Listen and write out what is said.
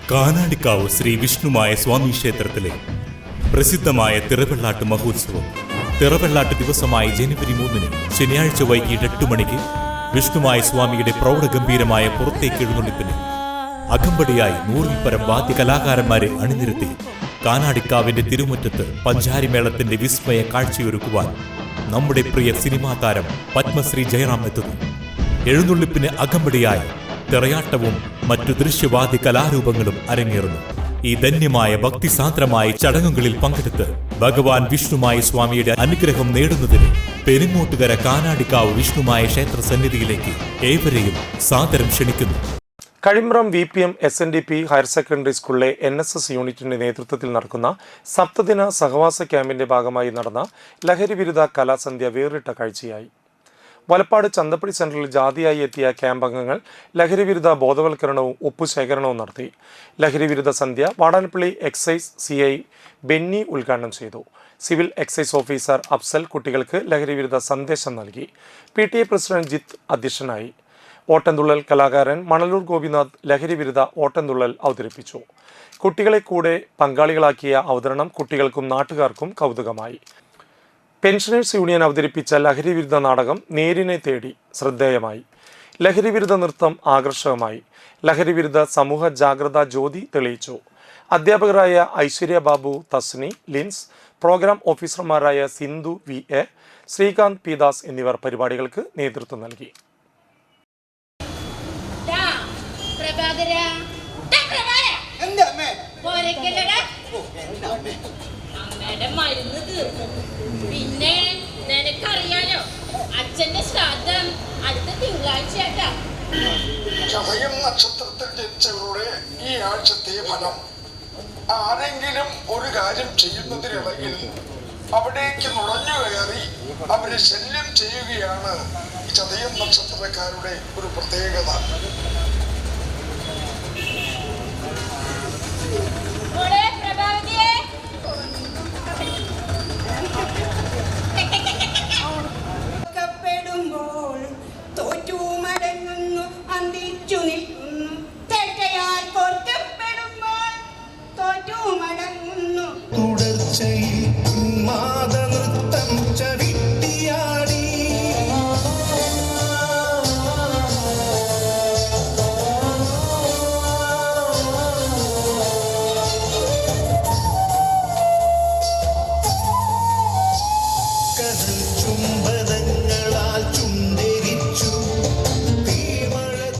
കാനാടിക്കാവ് ശ്രീ വിഷ്ണുമായ സ്വാമി ക്ഷേത്രത്തിലെ പ്രസിദ്ധമായ തിറവെള്ളാട്ട് മഹോത്സവം തിറവെള്ളാട്ട് ദിവസമായ ജനുവരി 3 ശനിയാഴ്ച വൈകിട്ട് 8 മണിക്ക് വിഷ്ണുമായ സ്വാമിയുടെ പ്രൗഢഗംഭീരമായ പുറത്തേക്ക് എഴുന്നള്ളിപ്പിന് അകമ്പടിയായി 100-ൽ പരം വാദ്യ കലാകാരന്മാരെ അണിനിരത്തി കാനാടിക്കാവിന്റെ തിരുമുറ്റത്ത് പഞ്ചാരിമേളത്തിന്റെ വിസ്മയ കാഴ്ചയൊരുക്കുവാൻ നമ്മുടെ പ്രിയ സിനിമാ താരം പത്മശ്രീ ജയറാം എത്തുന്നു. എഴുന്നള്ളിപ്പിന് അകമ്പടിയായി തിറയാട്ടവും മറ്റു ദൃശ്യവാദ്യ കലാരൂപങ്ങളും അരങ്ങേറുന്നു. ഈ ധന്യമായ ഭക്തിസാന്ദ്രമായ ചടങ്ങുകളിൽ പങ്കെടുത്ത് ഭഗവാൻ വിഷ്ണുമായ സ്വാമിയുടെ അനുഗ്രഹം നേടുന്നതിന് പെരിങ്ങോട്ടുകര കാനാടിക്കാവ് വിഷ്ണുമായ ക്ഷേത്ര സന്നിധിയിലേക്ക് ഏവരെയും സാദരം ക്ഷണിക്കുന്നു. Kazhimbram VPM SNDP higher secondary സ്കൂളിലെ NSS യൂണിറ്റിന്റെ നേതൃത്വത്തിൽ നടക്കുന്ന സപ്തദിന സഹവാസ ക്യാമ്പിന്റെ ഭാഗമായി നടന്ന ലഹരിവിരുദ്ധ കലാസന്ധ്യ വേറിട്ട കാഴ്ചയായി. വലപ്പാട് ചന്തപ്പടി സെന്ററിൽ ജാതിയായി എത്തിയ ക്യാമ്പ് അംഗങ്ങൾ ലഹരിവിരുദ്ധ ബോധവൽക്കരണവും ഒപ്പുശേഖരണവും നടത്തി. ലഹരിവിരുദ്ധ സന്ധ്യ വാടാനപ്പള്ളി എക്സൈസ് CI ബെന്നി ഉദ്ഘാടനം ചെയ്തു. സിവിൽ എക്സൈസ് ഓഫീസർ അഫ്സൽ കുട്ടികൾക്ക് ലഹരിവിരുദ്ധ സന്ദേശം നൽകി. PTA പ്രസിഡന്റ് ജിത്ത് അധ്യക്ഷനായി. ഓട്ടംതുള്ളൽ കലാകാരൻ മണലൂർ ഗോപിനാഥ് ലഹരിവിരുദ്ധ ഓട്ടംതുള്ളൽ അവതരിപ്പിച്ചു. കുട്ടികളെ കൂടെ പങ്കാളികളാക്കിയ അവതരണം കുട്ടികൾക്കും നാട്ടുകാർക്കും കൗതുകമായി. പെൻഷനേഴ്സ് യൂണിയൻ അവതരിപ്പിച്ച ലഹരിവിരുദ്ധ നാടകം നേരിനെ തേടി ശ്രദ്ധേയമായി. ലഹരിവിരുദ്ധ നൃത്തം ആകർഷകമായി. ലഹരിവിരുദ്ധ സമൂഹ ജാഗ്രതാ ജ്യോതി തെളിയിച്ചു. അധ്യാപകരായ ഐശ്വര്യ ബാബു, തസ്നി, ലിൻസ്, പ്രോഗ്രാം ഓഫീസർമാരായ സിന്ധു VA, ശ്രീകാന്ത് P. ദാസ് എന്നിവർ പരിപാടികൾക്ക് നേതൃത്വം നൽകി. പിന്നെ നിനക്കറിയാലോ അച്ഛന്റെ ശ്രാദ്ധം അടുത്ത തിങ്കളാഴ്ചയാട്ടാ. ചതയം നക്ഷത്രത്തിൽ ജനിച്ചവരുടെ ഈ ആഴ്ചത്തെ ഫലം. ആരെങ്കിലും ഒരു കാര്യം ചെയ്യുന്നതിനിടയിൽ അവിടേക്ക് നുഴഞ്ഞു കയറി അവരെ ശല്യം ചെയ്യുകയാണ് ചതയം നക്ഷത്രക്കാരുടെ ഒരു പ്രത്യേകത.